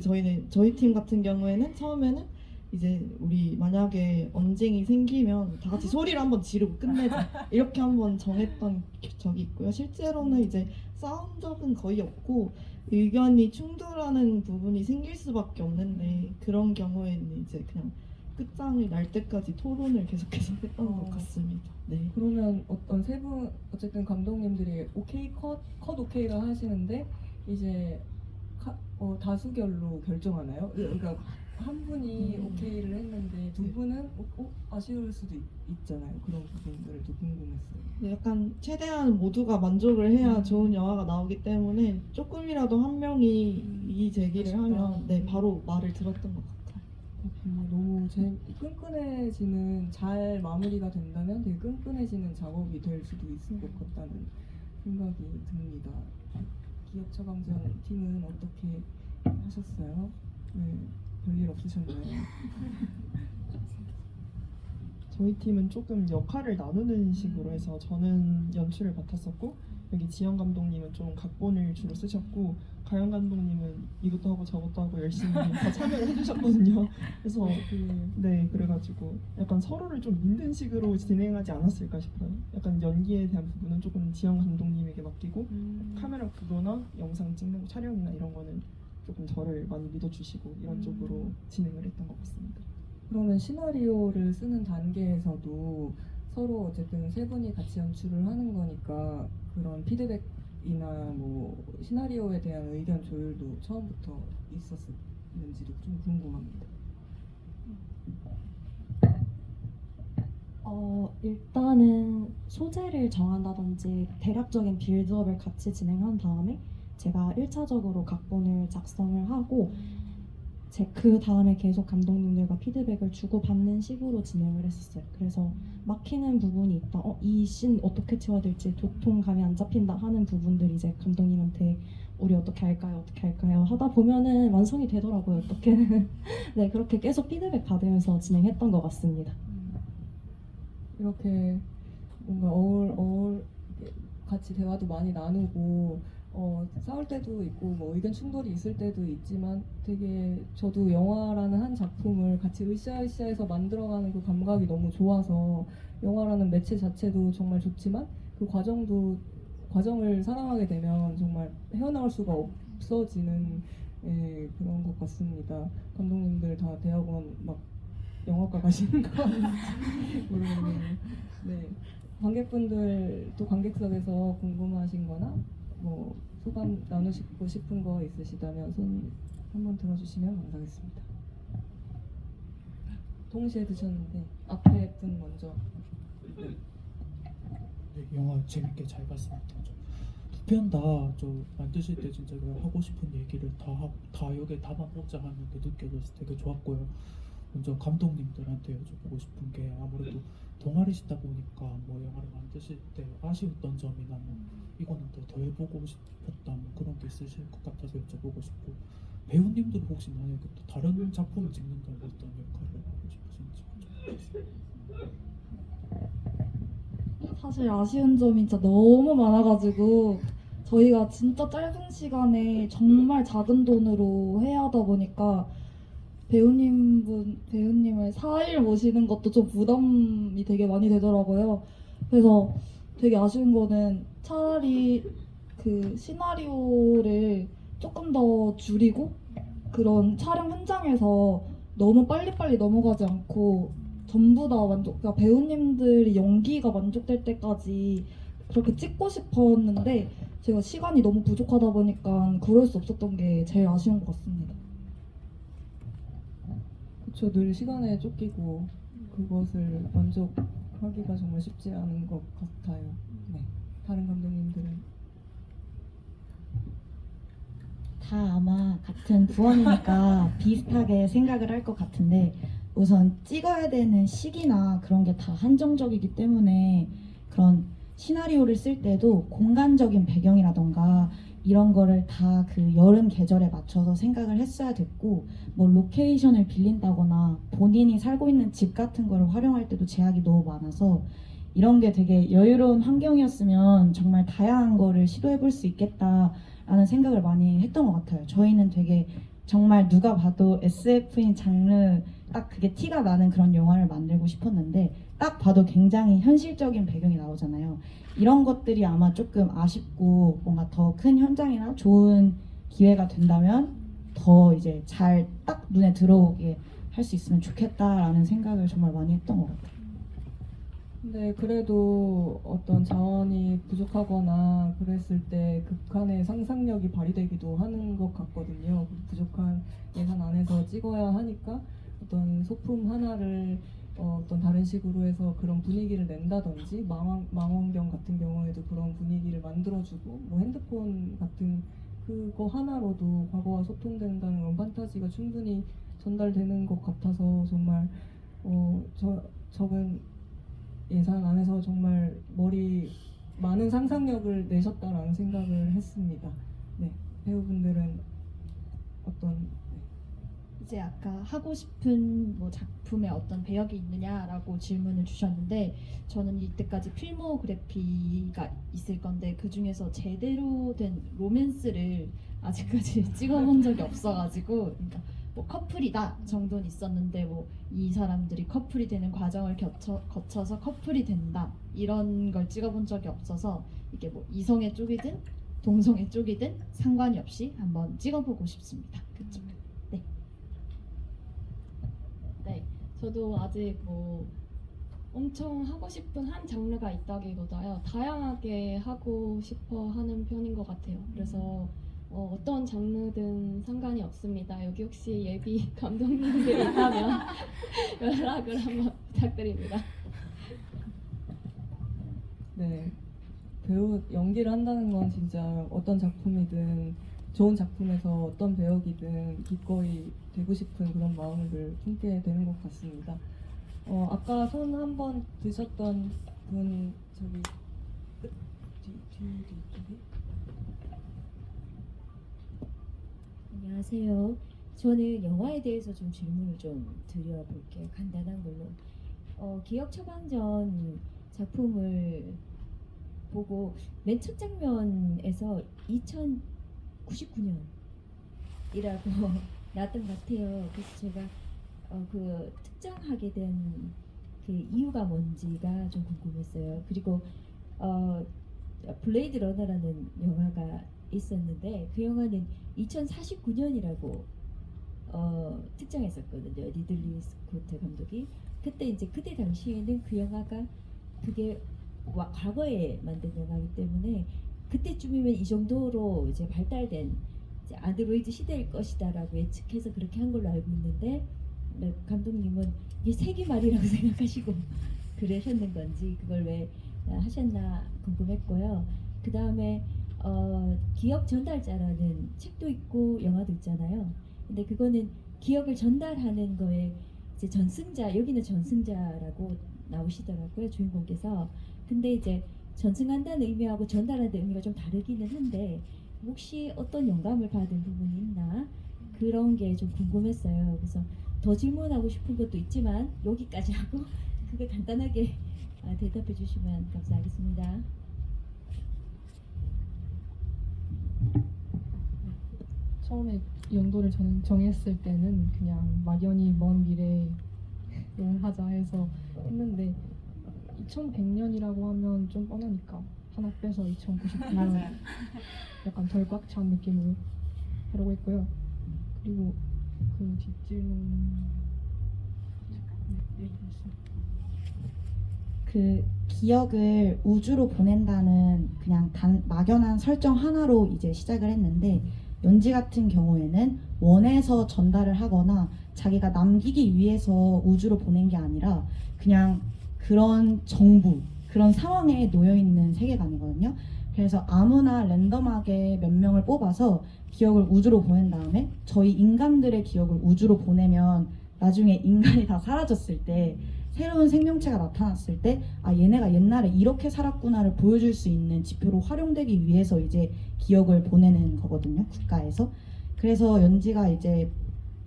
저희 팀 같은 경우에는 처음에는 이제 우리 만약에 언쟁이 생기면 다 같이 소리를 한번 지르고 끝내자 이렇게 한번 정했던 적이 있고요. 실제로는 이제 싸운 적은 거의 없고 의견이 충돌하는 부분이 생길 수밖에 없는데 그런 경우에는 이제 그냥 끝장을 날 때까지 토론을 계속해서 했던 것 같습니다. 네. 그러면 어떤 세 분 어쨌든 감독님들이 오케이 컷 오케이를 하시는데 이제 다수결로 결정하나요? 그러니까 한 분이 오케이를 했는데 두 분은 아쉬울 수도 있잖아요. 그런 부분들도 궁금했어요. 약간 최대한 모두가 만족을 해야 좋은 영화가 나오기 때문에 조금이라도 한 명이 이의 제기를 하면 네 바로 말을 들었던 것 같아요. 너무 끈끈해지는 잘 마무리가 된다면 되게 끈끈해지는 작업이 될 수도 있을 것 같다는 생각이 듭니다. 기억 처방전 팀은 어떻게 하셨어요? 네, 별일 없으셨나요? 저희 팀은 조금 역할을 나누는 식으로 해서 저는 연출을 맡았었고 여기 지영 감독님은 좀 각본을 주로 쓰셨고 가영 감독님은 이것도 하고 저것도 하고 열심히 다 참여를 해주셨거든요. 그래서 그래가지고 약간 서로를 좀 믿는 식으로 진행하지 않았을까 싶어요. 약간 연기에 대한 부분은 조금 지영 감독님에게 맡기고 카메라 구도나 영상 찍는 거, 촬영이나 이런 거는 조금 저를 많이 믿어주시고 이런 쪽으로 진행을 했던 것 같습니다. 그러면 시나리오를 쓰는 단계에서도 서로 어쨌든 세 분이 같이 연출을 하는 거니까 그런 피드백이나 뭐 시나리오에 대한 의견 조율도 처음부터 있었는지도 좀 궁금합니다. 일단은 소재를 정한다든지 대략적인 빌드업을 같이 진행한 다음에 제가 1차적으로 각본을 작성을 하고 그 다음에 계속 감독님들과 피드백을 주고받는 식으로 진행을 했었어요. 그래서 막히는 부분이 있다. 이 씬 어떻게 채워야 될지 도통 감이 안 잡힌다 하는 부분들 이제 감독님한테 우리 어떻게 할까요? 하다 보면은 완성이 되더라고요. 어떻게는. 네, 그렇게 계속 피드백 받으면서 진행했던 것 같습니다. 이렇게 뭔가 같이 대화도 많이 나누고 싸울 때도 있고 뭐 의견 충돌이 있을 때도 있지만 되게 저도 영화라는 한 작품을 같이 으쌰으쌰해서 만들어가는 그 감각이 너무 좋아서 영화라는 매체 자체도 정말 좋지만 그 과정을 사랑하게 되면 정말 헤어나올 수가 없어지는 그런 것 같습니다. 감독님들 다 대학원 막 영화과 가시는 거 아닌지 모르겠네요. 네, 관객분들도 관객석에서 궁금하신거나 뭐 소감 나누시고 싶은 거 있으시다면 손 한번 들어주시면 감사하겠습니다. 동시에 드셨는데 앞에 분 먼저. 네, 영화 재밌게 잘 봤습니다. 두 편 다 좀 만드실 때 진짜 그 하고 싶은 얘기를 다 여기에 담아보자 하는 게 느껴져서 되게 좋았고요. 먼저 감독님들한테 여쭤보고 싶은 게 아무래도 동아리시다 보니까 뭐 영화를 만드실 때 아쉬웠던 점이나 뭐 이거는 더 해보고 싶었다 뭐 그런 게 있으실 것 같아서 여쭤보고 싶고 배우님들 혹시 만약에 또 다른 작품을 찍는다면 어떤 역할을 하고 싶으신지 사실 아쉬운 점이 진짜 너무 많아가지고 저희가 진짜 짧은 시간에 정말 작은 돈으로 해야 하다 보니까 배우님을 4일 모시는 것도 좀 부담이 되게 많이 되더라고요. 그래서 되게 아쉬운 거는 차라리 그 시나리오를 조금 더 줄이고 그런 촬영 현장에서 너무 빨리빨리 넘어가지 않고 전부 다 그러니까 배우님들이 연기가 만족될 때까지 그렇게 찍고 싶었는데 제가 시간이 너무 부족하다 보니까 그럴 수 없었던 게 제일 아쉬운 것 같습니다. 그쵸, 늘 시간에 쫓기고 그것을 만족하기가 정말 쉽지 않은 것 같아요. 네, 다른 감독님들은? 다 아마 같은 부원이니까 비슷하게 생각을 할 것 같은데 우선 찍어야 되는 시기나 그런 게 다 한정적이기 때문에 그런 시나리오를 쓸 때도 공간적인 배경이라던가 이런 거를 다 그 여름 계절에 맞춰서 생각을 했어야 됐고 뭐 로케이션을 빌린다거나 본인이 살고 있는 집 같은 거를 활용할 때도 제약이 너무 많아서 이런 게 되게 여유로운 환경이었으면 정말 다양한 거를 시도해 볼 수 있겠다라는 생각을 많이 했던 것 같아요. 저희는 되게 정말 누가 봐도 SF인 장르 딱 그게 티가 나는 그런 영화를 만들고 싶었는데 딱 봐도 굉장히 현실적인 배경이 나오잖아요. 이런 것들이 아마 조금 아쉽고 뭔가 더 큰 현장이나 좋은 기회가 된다면 더 이제 잘 딱 눈에 들어오게 할 수 있으면 좋겠다라는 생각을 정말 많이 했던 것 같아요. 근데 그래도 어떤 자원이 부족하거나 그랬을 때 극한의 상상력이 발휘되기도 하는 것 같거든요. 부족한 예산 안에서 찍어야 하니까 어떤 소품 하나를 어떤 다른 식으로 해서 그런 분위기를 낸다든지 망원경 같은 경우에도 그런 분위기를 만들어주고 뭐 핸드폰 같은 그거 하나로도 과거와 소통된다는 그런 판타지가 충분히 전달되는 것 같아서 정말 적은 예산 안에서 정말 많은 상상력을 내셨다라는 생각을 했습니다. 네, 배우분들은 어떤 이제 아까 하고 싶은 뭐 작품에 어떤 배역이 있느냐라고 질문을 주셨는데 저는 이때까지 필모그래피가 있을 건데 그 중에서 제대로 된 로맨스를 아직까지 찍어본 적이 없어가지고 그러니까 뭐 커플이다 정도는 있었는데 뭐 이 사람들이 커플이 되는 과정을 거쳐서 커플이 된다 이런 걸 찍어본 적이 없어서 이게 뭐 이성의 쪽이든 동성의 쪽이든 상관이 없이 한번 찍어보고 싶습니다. 그쵸? 네. 네, 저도 아직 뭐 엄청 하고 싶은 한 장르가 있다기보다요 다양하게 하고 싶어 하는 편인 것 같아요. 그래서 어떤 장르든 상관이 없습니다. 여기 혹시 예비 감독님들이 있다면 연락을 한번 부탁드립니다. 네, 배우 연기를 한다는 건 진짜 어떤 작품이든 좋은 작품에서 어떤 배역이든 기꺼이 되고 싶은 그런 마음을 품게 되는 것 같습니다. 아까 손 한번 드셨던 분 저기 뒤쪽에 안녕하세요. 저는 영화에 대해서 좀 질문을 좀 드려볼게요. 간단한 걸로. 기억 처방전 작품을 보고 맨 첫 장면에서 2099년이라고 나왔던 것 같아요. 그래서 제가 그 특정하게 된 그 이유가 뭔지가 좀 궁금했어요. 그리고 블레이드 러너라는 영화가 있었는데 그 영화는 2049년이라고 특정했었거든요. 리들리 스코트 감독이. 그때 이제 그때 당시에는 그 영화가 그게 과거에 만든 영화이기 때문에 그때쯤이면 이 정도로 이제 발달된 이제 안드로이드 시대일 것이다라고 예측해서 그렇게 한 걸로 알고 있는데 감독님은 이게 세기말이라고 생각하시고 그러셨는 건지 그걸 왜 하셨나 궁금했고요. 그 다음에 기억 전달자라는 책도 있고 영화도 있잖아요. 근데 그거는 기억을 전달하는 거에 이제 전승자, 여기는 전승자라고 나오시더라고요, 주인공께서. 근데 이제 전승한다는 의미하고 전달하는 의미가 좀 다르기는 한데 혹시 어떤 영감을 받은 부분이 있나 그런 게 좀 궁금했어요. 그래서 더 질문하고 싶은 것도 있지만 여기까지 하고 그거 간단하게 대답해 주시면 감사하겠습니다. 처음에 연도를 저는 정했을 때는 그냥 막연히 먼 미래에 하자 해서 했는데 2100년이라고 하면 좀 뻔하니까 하나 빼서 2099년 약간 덜 꽉 찬 느낌으로 하려고 했고요. 그리고 그 뒷질문 그 기억을 우주로 보낸다는 그냥 막연한 설정 하나로 이제 시작을 했는데 연지 같은 경우에는 원해서 전달을 하거나 자기가 남기기 위해서 우주로 보낸 게 아니라 그냥 그런 정부, 그런 상황에 놓여 있는 세계관이거든요. 그래서 아무나 랜덤하게 몇 명을 뽑아서 기억을 우주로 보낸 다음에 저희 인간들의 기억을 우주로 보내면 나중에 인간이 다 사라졌을 때 새로운 생명체가 나타났을 때 얘네가 옛날에 이렇게 살았구나를 보여줄 수 있는 지표로 활용되기 위해서 이제 기억을 보내는 거거든요, 국가에서. 그래서 연지가 이제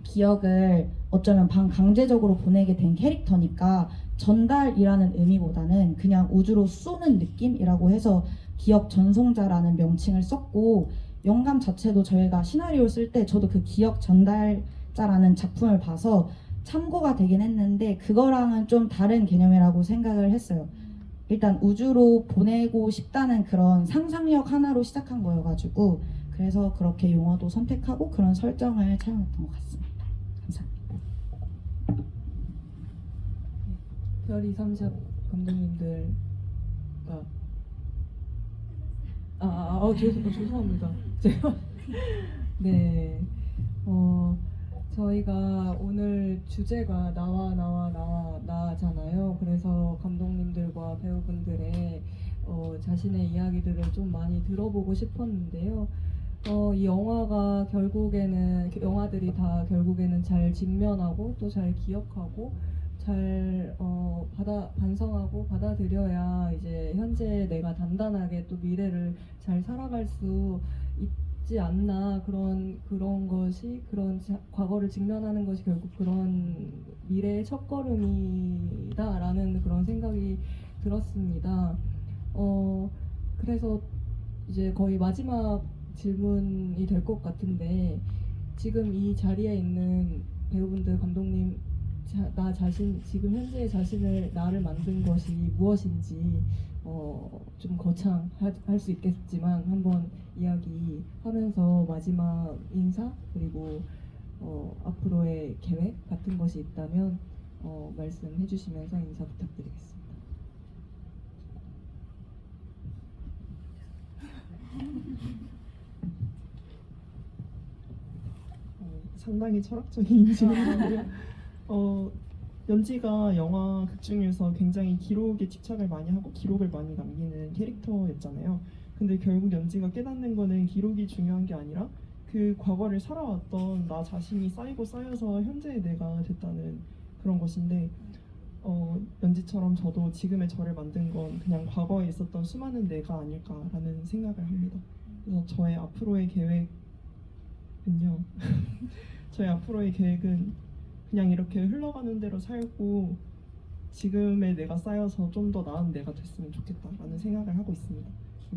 기억을 어쩌면 반강제적으로 보내게 된 캐릭터니까 전달이라는 의미보다는 그냥 우주로 쏘는 느낌이라고 해서 기억 전송자라는 명칭을 썼고, 영감 자체도 저희가 시나리오 쓸 때 저도 그 기억 전달자라는 작품을 봐서 참고가 되긴 했는데 그거랑은 좀 다른 개념이라고 생각을 했어요. 일단 우주로 보내고 싶다는 그런 상상력 하나로 시작한 거여가지고 그래서 그렇게 용어도 선택하고 그런 설정을 촬영했던 것 같습니다. 감사합니다. 별이 삼샵 감독님들과 죄송합니다. 제가 네, 저희가 오늘 주제가 나잖아요. 그래서 감독님들과 배우분들의 자신의 이야기들을 좀 많이 들어보고 싶었는데요. 이 영화가 결국에는 영화들이 다 결국에는 잘 직면하고 또 잘 기억하고 잘 반성하고 받아들여야 이제 현재 내가 단단하게 또 미래를 잘 살아갈 수 있지 않나 그런 것이 과거를 직면하는 것이 결국 그런 미래의 첫걸음이다라는 그런 생각이 들었습니다. 그래서 이제 거의 마지막 질문이 될 것 같은데 지금 이 자리에 있는 배우분들 감독님 나 자신 지금 현재의 자신을 나를 만든 것이 무엇인지 좀 거창할 수 있겠지만 한번 이야기하면서 마지막 인사 그리고 앞으로의 계획 같은 것이 있다면 말씀해 주시면서 인사 부탁드리겠습니다. 상당히 철학적인 질문인데요. 연지가 영화 극 중에서 굉장히 기록에 집착을 많이 하고 기록을 많이 남기는 캐릭터였잖아요. 근데 결국 연지가 깨닫는 거는 기록이 중요한 게 아니라 그 과거를 살아왔던 나 자신이 쌓이고 쌓여서 현재의 내가 됐다는 그런 것인데 연지처럼 저도 지금의 저를 만든 건 그냥 과거에 있었던 수많은 내가 아닐까라는 생각을 합니다. 그래서 저의 앞으로의 계획은요. 저의 앞으로의 계획은 그냥 이렇게 흘러가는 대로 살고 지금의 내가 쌓여서 좀 더 나은 내가 됐으면 좋겠다라는 생각을 하고 있습니다.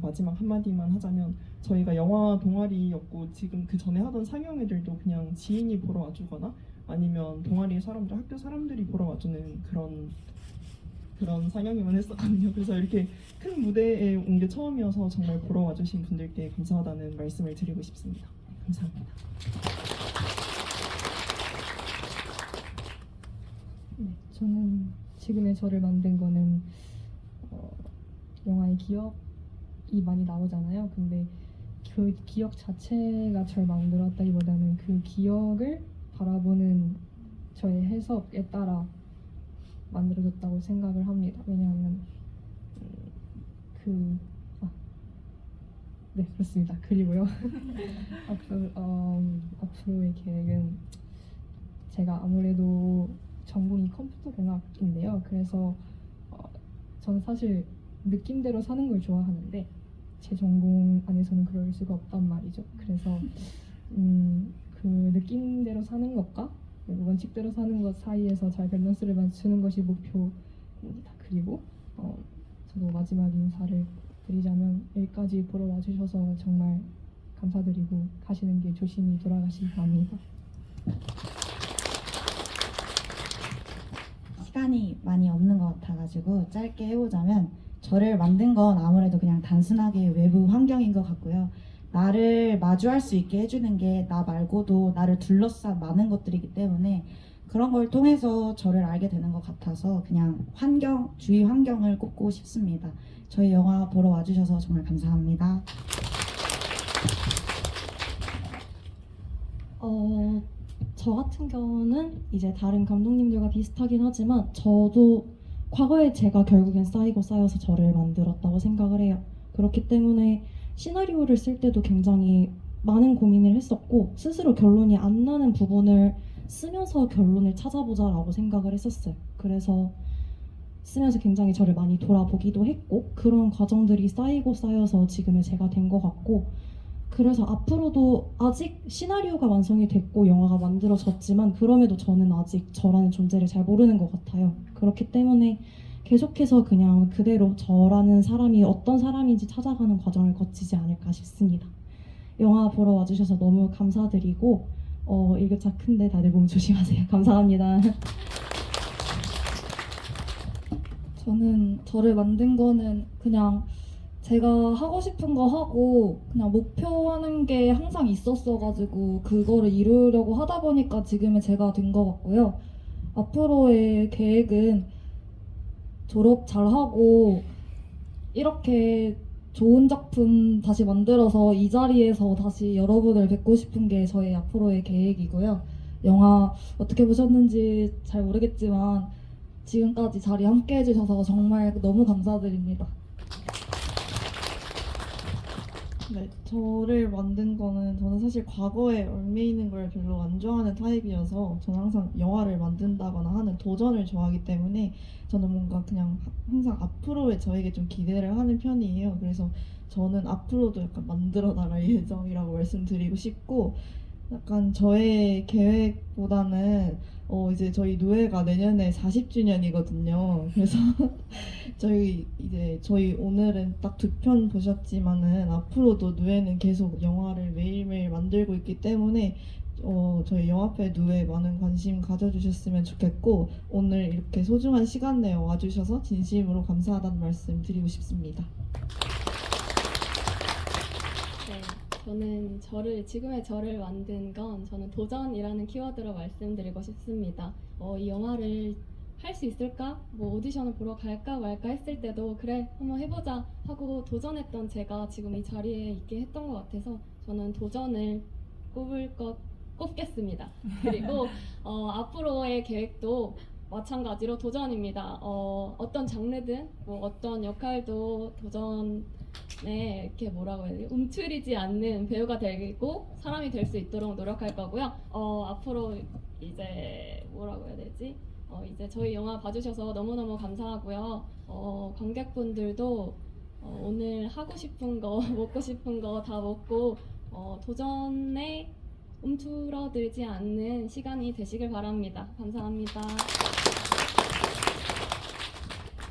마지막 한마디만 하자면 저희가 영화 동아리였고 지금 그 전에 하던 상영회들도 그냥 지인이 보러 와주거나 아니면 동아리 사람들, 학교 사람들이 보러 와주는 그런 상영회만 했었거든요. 그래서 이렇게 큰 무대에 온 게 처음이어서 정말 보러 와주신 분들께 감사하다는 말씀을 드리고 싶습니다. 감사합니다. 저는 지금의 저를 만든 거는 영화의 기억이 많이 나오잖아요. 근데 그 기억 자체가 저를 만들었다기보다는 그 기억을 바라보는 저의 해석에 따라 만들어졌다고 생각을 합니다. 왜냐하면 네, 그렇습니다. 그리고요. 앞으로의 계획은 제가 아무래도 전공이 컴퓨터공학인데요. 그래서 저는 사실 느낌대로 사는 걸 좋아하는데 제 전공 안에서는 그럴 수가 없단 말이죠. 그래서 그 느낌대로 사는 것과 원칙대로 사는 것 사이에서 잘 밸런스를 맞추는 것이 목표입니다. 그리고 저도 마지막 인사를 드리자면 여기까지 보러 와주셔서 정말 감사드리고 가시는 길 조심히 돌아가시기 바랍니다. 시간이 많이 없는 것 같아가지고 짧게 해보자면 저를 만든 건 아무래도 그냥 단순하게 외부 환경인 것 같고요. 나를 마주할 수 있게 해주는 게 나 말고도 나를 둘러싼 많은 것들이기 때문에 그런 걸 통해서 저를 알게 되는 것 같아서 그냥 주위 환경을 꼽고 싶습니다. 저희 영화 보러 와주셔서 정말 감사합니다. 저 같은 경우는 이제 다른 감독님들과 비슷하긴 하지만 저도 과거에 제가 결국엔 쌓이고 쌓여서 저를 만들었다고 생각을 해요. 그렇기 때문에 시나리오를 쓸 때도 굉장히 많은 고민을 했었고 스스로 결론이 안 나는 부분을 쓰면서 결론을 찾아보자라고 생각을 했었어요. 그래서 쓰면서 굉장히 저를 많이 돌아보기도 했고 그런 과정들이 쌓이고 쌓여서 지금의 제가 된 것 같고 그래서 앞으로도 아직 시나리오가 완성이 됐고 영화가 만들어졌지만 그럼에도 저는 아직 저라는 존재를 잘 모르는 것 같아요. 그렇기 때문에 계속해서 그냥 그대로 저라는 사람이 어떤 사람인지 찾아가는 과정을 거치지 않을까 싶습니다. 영화 보러 와주셔서 너무 감사드리고 일교차 큰데 다들 몸 조심하세요. 감사합니다. 저는 저를 만든 거는 그냥 제가 하고 싶은 거 하고 그냥 목표하는 게 항상 있었어가지고 그거를 이루려고 하다 보니까 지금의 제가 된 것 같고요. 앞으로의 계획은 졸업 잘하고 이렇게 좋은 작품 다시 만들어서 이 자리에서 다시 여러분을 뵙고 싶은 게 저의 앞으로의 계획이고요. 영화 어떻게 보셨는지 잘 모르겠지만 지금까지 자리 함께 해주셔서 정말 너무 감사드립니다. 네, 저를 만든 거는 저는 사실 과거에 얽매이는 걸 별로 안 좋아하는 타입이어서 저는 항상 영화를 만든다거나 하는 도전을 좋아하기 때문에 저는 뭔가 그냥 항상 앞으로의 저에게 좀 기대를 하는 편이에요. 그래서 저는 앞으로도 약간 만들어 나갈 예정이라고 말씀드리고 싶고 약간 저의 계획보다는 이제 저희 누에가 내년에 40주년이거든요. 그래서 저희 오늘은 딱 2편 보셨지만은 앞으로도 누에는 계속 영화를 매일매일 만들고 있기 때문에 저희 영화페 누에 많은 관심 가져주셨으면 좋겠고 오늘 이렇게 소중한 시간 내어 와주셔서 진심으로 감사하다는 말씀 드리고 싶습니다. 네, 저는 지금의 저를 만든 건 저는 도전이라는 키워드로 말씀드리고 싶습니다. 이 영화를 할 수 있을까? 뭐 오디션을 보러 갈까 말까 했을 때도 그래 한번 해보자 하고 도전했던 제가 지금 이 자리에 있게 했던 것 같아서 저는 도전을 꼽겠습니다. 그리고 앞으로의 계획도 마찬가지로 도전입니다. 어떤 장르든 뭐 어떤 역할도 도전에 이렇게 뭐라고 해야 돼요? 움츠리지 않는 배우가 되고 사람이 될 수 있도록 노력할 거고요. 앞으로 이제 뭐라고 해야 되지? 이제 저희 영화 봐주셔서 너무너무 감사하고요. 관객분들도 오늘 하고 싶은 거, 먹고 싶은 거 다 먹고 도전에 움츠러들지 않는 시간이 되시길 바랍니다. 감사합니다.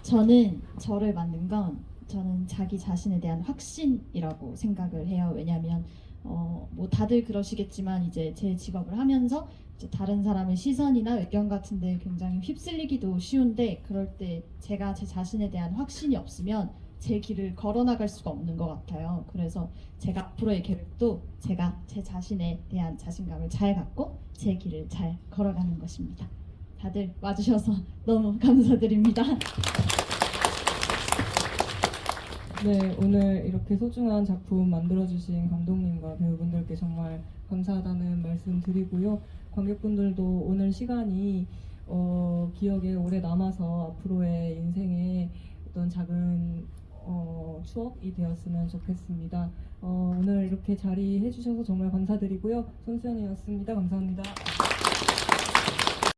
저는 저를 만든 건 저는 자기 자신에 대한 확신이라고 생각을 해요. 왜냐하면 뭐 다들 그러시겠지만 이제 제 직업을 하면서 이제 다른 사람의 시선이나 의견 같은데 굉장히 휩쓸리기도 쉬운데 그럴 때 제가 제 자신에 대한 확신이 없으면 제 길을 걸어나갈 수가 없는 것 같아요. 그래서 제가 앞으로의 계획도 제가 제 자신에 대한 자신감을 잘 갖고 제 길을 잘 걸어가는 것입니다. 다들 와주셔서 너무 감사드립니다. 네, 오늘 이렇게 소중한 작품 만들어주신 감독님과 배우분들께 정말 감사하다는 말씀 드리고요. 관객분들도 오늘 시간이 기억에 오래 남아서 앞으로의 인생에 어떤 작은 추억이 되었으면 좋겠습니다. 오늘 이렇게 자리해 주셔서 정말 감사드리고요. 손수연이었습니다. 감사합니다.